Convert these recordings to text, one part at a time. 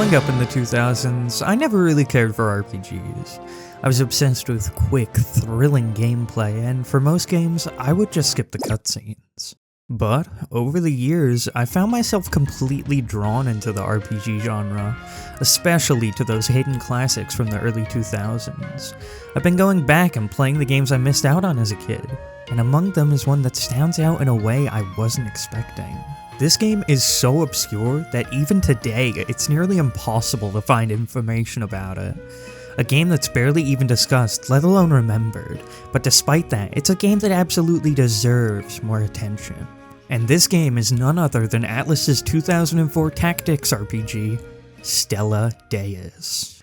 Growing up in the 2000s, I never really cared for RPGs. I was obsessed with quick, thrilling gameplay, and for most games, I would just skip the cutscenes. But, over the years, I found myself completely drawn into the RPG genre, especially to those hidden classics from the early 2000s. I've been going back and playing the games I missed out on as a kid, and among them is one that stands out in a way I wasn't expecting. This game is so obscure that even today, it's nearly impossible to find information about it. A game that's barely even discussed, let alone remembered, but despite that, it's a game that absolutely deserves more attention. And this game is none other than Atlus's 2004 tactics RPG, Stella Deus.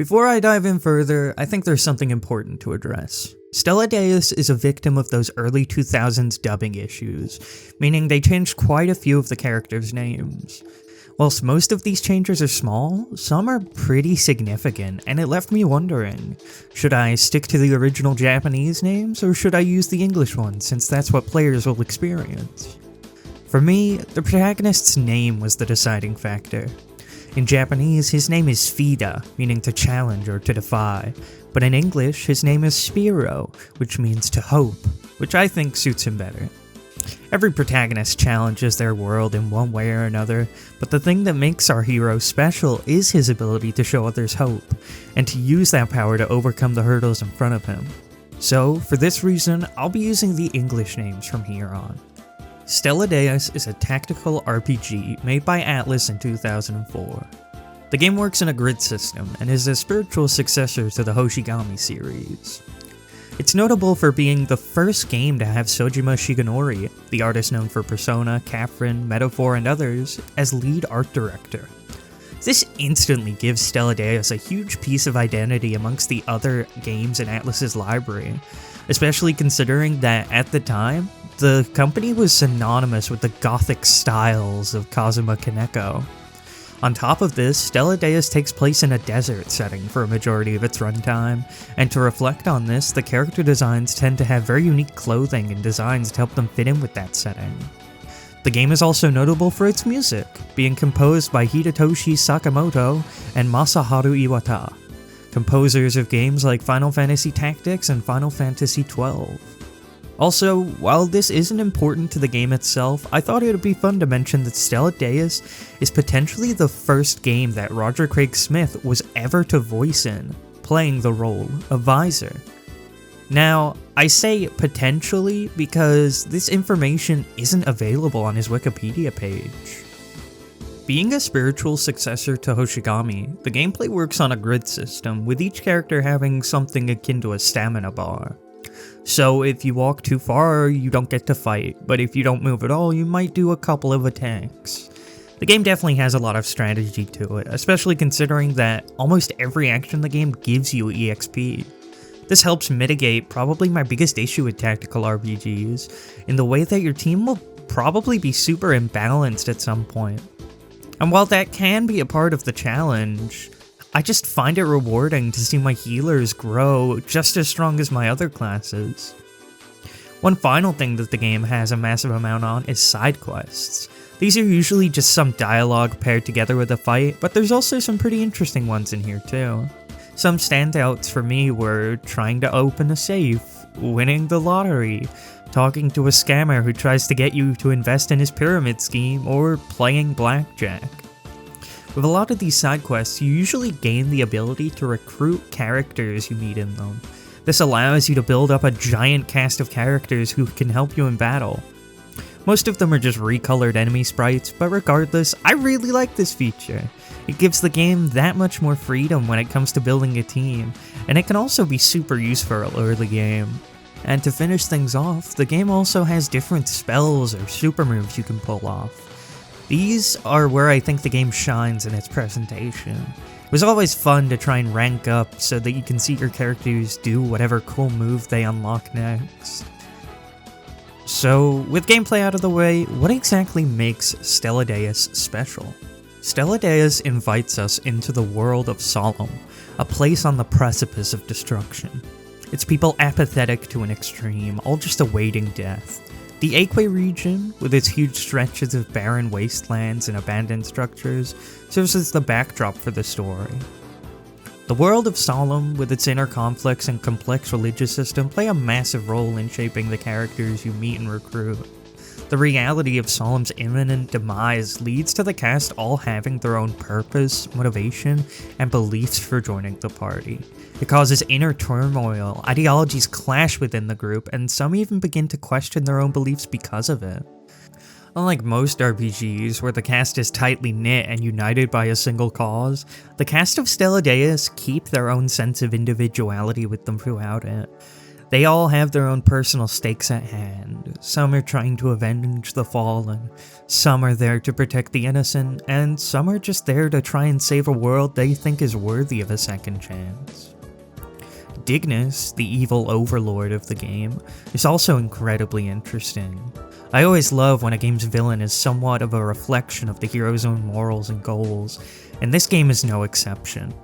Before I dive in further, I think there's something important to address. Stella Deus is a victim of those early 2000s dubbing issues, meaning they changed quite a few of the characters' names. Whilst most of these changes are small, some are pretty significant, and it left me wondering, should I stick to the original Japanese names, or should I use the English ones, since that's what players will experience? For me, the protagonist's name was the deciding factor. In Japanese, his name is Fida, meaning to challenge or to defy, but in English, his name is Spiro, which means to hope, which I think suits him better. Every protagonist challenges their world in one way or another, but the thing that makes our hero special is his ability to show others hope, and to use that power to overcome the hurdles in front of him. So, for this reason, I'll be using the English names from here on. Stella Deus is a tactical RPG made by Atlus in 2004. The game works in a grid system and is a spiritual successor to the Hoshigami series. It's notable for being the first game to have Sojima Shigenori, the artist known for Persona, Catherine, Metaphor, and others, as lead art director. This instantly gives Stella Deus a huge piece of identity amongst the other games in Atlus's library, especially considering that at the time, the company was synonymous with the gothic styles of Kazuma Kaneko. On top of this, Stella Deus takes place in a desert setting for a majority of its runtime, and to reflect on this, the character designs tend to have very unique clothing and designs to help them fit in with that setting. The game is also notable for its music, being composed by Hidetoshi Sakamoto and Masaharu Iwata, composers of games like Final Fantasy Tactics and Final Fantasy XII. Also, while this isn't important to the game itself, I thought it would be fun to mention that Stella Deus is potentially the first game that Roger Craig Smith was ever to voice in, playing the role of Visor. Now, I say potentially because this information isn't available on his Wikipedia page. Being a spiritual successor to Hoshigami, the gameplay works on a grid system, with each character having something akin to a stamina bar. So if you walk too far, you don't get to fight, but if you don't move at all, you might do a couple of attacks. The game definitely has a lot of strategy to it, especially considering that almost every action in the game gives you EXP. This helps mitigate probably my biggest issue with tactical RPGs, in the way that your team will probably be super imbalanced at some point. And while that can be a part of the challenge, I just find it rewarding to see my healers grow just as strong as my other classes. One final thing that the game has a massive amount on is side quests. These are usually just some dialogue paired together with a fight, but there's also some pretty interesting ones in here too. Some standouts for me were trying to open a safe, winning the lottery, talking to a scammer who tries to get you to invest in his pyramid scheme, or playing blackjack. With a lot of these side quests, you usually gain the ability to recruit characters you meet in them. This allows you to build up a giant cast of characters who can help you in battle. Most of them are just recolored enemy sprites, but regardless, I really like this feature. It gives the game that much more freedom when it comes to building a team, and it can also be super useful early game. And to finish things off, the game also has different spells or super moves you can pull off. These are where I think the game shines in its presentation. It was always fun to try and rank up so that you can see your characters do whatever cool move they unlock next. So, with gameplay out of the way, what exactly makes Stella Deus special? Stella Deus invites us into the world of Solemn, a place on the precipice of destruction. It's people apathetic to an extreme, all just awaiting death. The Aquay region, with its huge stretches of barren wastelands and abandoned structures, serves as the backdrop for the story. The world of Solemn, with its inner conflicts and complex religious system, play a massive role in shaping the characters you meet and recruit. The reality of Solemn's imminent demise leads to the cast all having their own purpose, motivation, and beliefs for joining the party. It causes inner turmoil, ideologies clash within the group, and some even begin to question their own beliefs because of it. Unlike most RPGs, where the cast is tightly knit and united by a single cause, the cast of Stella Deus keep their own sense of individuality with them throughout it. They all have their own personal stakes at hand. Some are trying to avenge the fallen, some are there to protect the innocent, and some are just there to try and save a world they think is worthy of a second chance. Dignus, the evil overlord of the game, is also incredibly interesting. I always love when a game's villain is somewhat of a reflection of the hero's own morals and goals, and this game is no exception.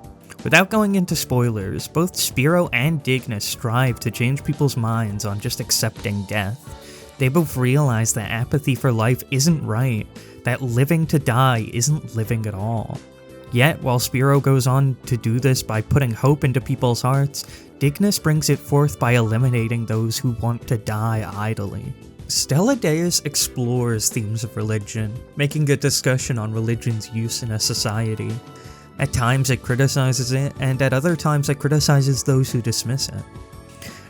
Without going into spoilers, both Spiro and Dignus strive to change people's minds on just accepting death. They both realize that apathy for life isn't right, that living to die isn't living at all. Yet, while Spiro goes on to do this by putting hope into people's hearts, Dignus brings it forth by eliminating those who want to die idly. Stella Deus explores themes of religion, making a discussion on religion's use in a society. At times it criticizes it, and at other times it criticizes those who dismiss it.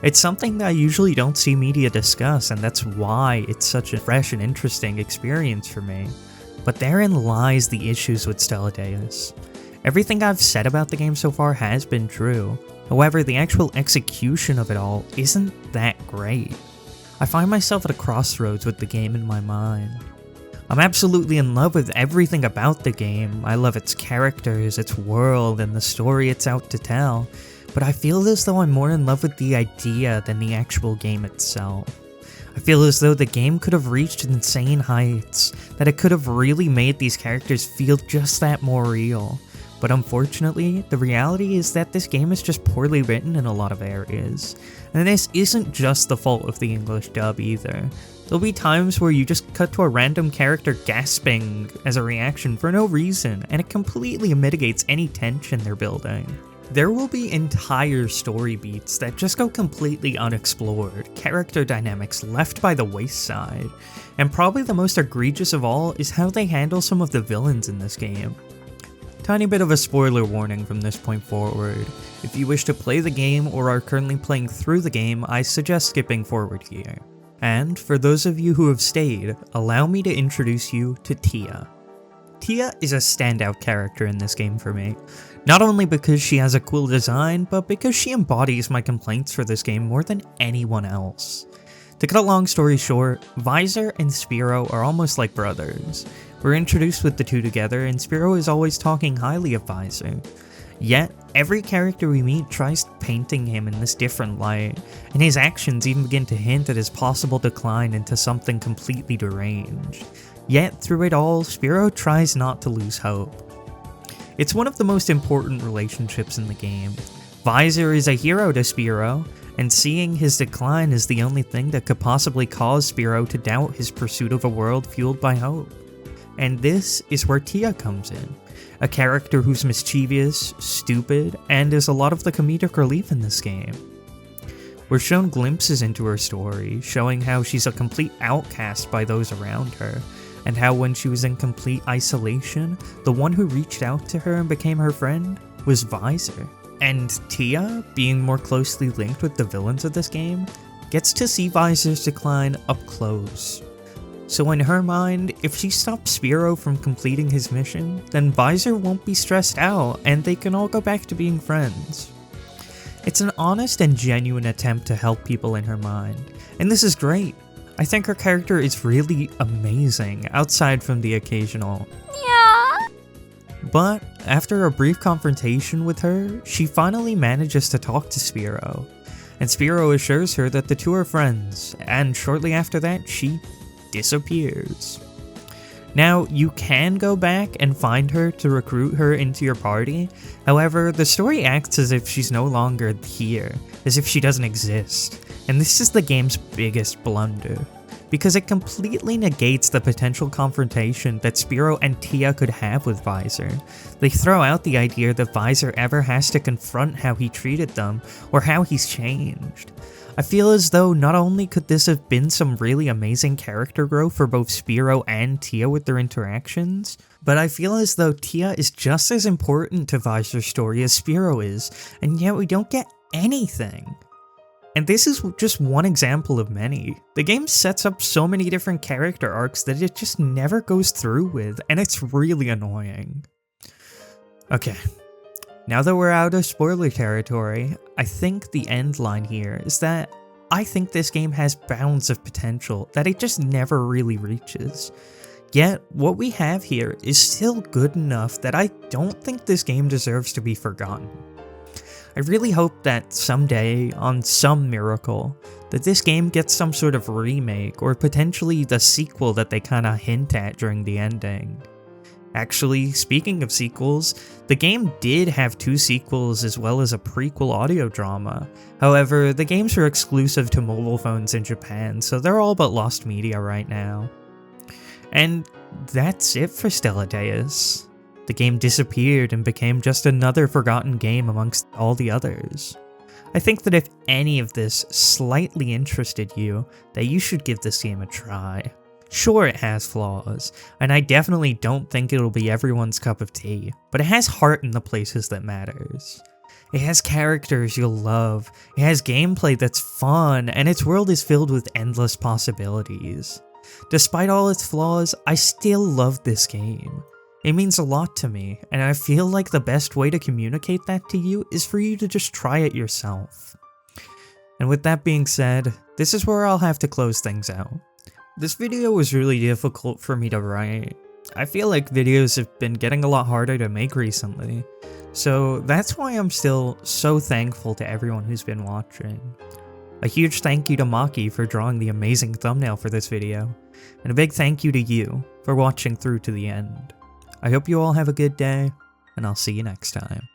It's something that I usually don't see media discuss, and that's why it's such a fresh and interesting experience for me. But therein lies the issues with Stella Deus. Everything I've said about the game so far has been true, however the actual execution of it all isn't that great. I find myself at a crossroads with the game in my mind. I'm absolutely in love with everything about the game. I love its characters, its world, and the story it's out to tell, but I feel as though I'm more in love with the idea than the actual game itself. I feel as though the game could have reached insane heights, that it could have really made these characters feel just that more real. But unfortunately, the reality is that this game is just poorly written in a lot of areas. And this isn't just the fault of the English dub either. There'll be times where you just cut to a random character gasping as a reaction for no reason, and it completely mitigates any tension they're building. There will be entire story beats that just go completely unexplored, character dynamics left by the wayside, and probably the most egregious of all is how they handle some of the villains in this game. Tiny bit of a spoiler warning from this point forward. If you wish to play the game or are currently playing through the game, I suggest skipping forward here. And for those of you who have stayed, allow me to introduce you to Tia. Tia is a standout character in this game for me, not only because she has a cool design, but because she embodies my complaints for this game more than anyone else. To cut a long story short, Visor and Spiro are almost like brothers. We're introduced with the two together, and Spiro is always talking highly of Visor. Yet, every character we meet tries painting him in this different light, and his actions even begin to hint at his possible decline into something completely deranged. Yet, through it all, Spiro tries not to lose hope. It's one of the most important relationships in the game. Visor is a hero to Spiro, and seeing his decline is the only thing that could possibly cause Spiro to doubt his pursuit of a world fueled by hope. And this is where Tia comes in, a character who's mischievous, stupid, and is a lot of the comedic relief in this game. We're shown glimpses into her story, showing how she's a complete outcast by those around her, and how when she was in complete isolation, the one who reached out to her and became her friend was Visor. And Tia, being more closely linked with the villains of this game, gets to see Visor's decline up close. So in her mind, if she stops Spiro from completing his mission, then Visor won't be stressed out and they can all go back to being friends. It's an honest and genuine attempt to help people in her mind, and this is great. I think her character is really amazing, outside from the occasional "yeah." But after a brief confrontation with her, she finally manages to talk to Spiro, and Spiro assures her that the two are friends, and shortly after that, she disappears. Now, you can go back and find her to recruit her into your party, however, the story acts as if she's no longer here, as if she doesn't exist, and this is the game's biggest blunder, because it completely negates the potential confrontation that Spiro and Tia could have with Visor. They throw out the idea that Visor ever has to confront how he treated them, or how he's changed. I feel as though not only could this have been some really amazing character growth for both Spiro and Tia with their interactions, but I feel as though Tia is just as important to Visor's story as Spiro is, and yet we don't get anything. And this is just one example of many. The game sets up so many different character arcs that it just never goes through with, and it's really annoying. Okay. Now that we're out of spoiler territory, I think the end line here is that I think this game has bounds of potential that it just never really reaches. Yet, what we have here is still good enough that I don't think this game deserves to be forgotten. I really hope that someday, on some miracle, that this game gets some sort of remake or potentially the sequel that they kinda hint at during the ending. Actually, speaking of sequels, the game did have 2 sequels as well as a prequel audio drama. However, the games are exclusive to mobile phones in Japan, so they're all but lost media right now. And that's it for Stella Deus. The game disappeared and became just another forgotten game amongst all the others. I think that if any of this slightly interested you, that you should give this game a try. Sure, it has flaws, and I definitely don't think it'll be everyone's cup of tea, but it has heart in the places that matters. It has characters you'll love, it has gameplay that's fun, and its world is filled with endless possibilities. Despite all its flaws, I still love this game. It means a lot to me, and I feel like the best way to communicate that to you is for you to just try it yourself. And with that being said, this is where I'll have to close things out. This video was really difficult for me to write. I feel like videos have been getting a lot harder to make recently, so that's why I'm still so thankful to everyone who's been watching. A huge thank you to Makki for drawing the amazing thumbnail for this video, and a big thank you to you for watching through to the end. I hope you all have a good day, and I'll see you next time.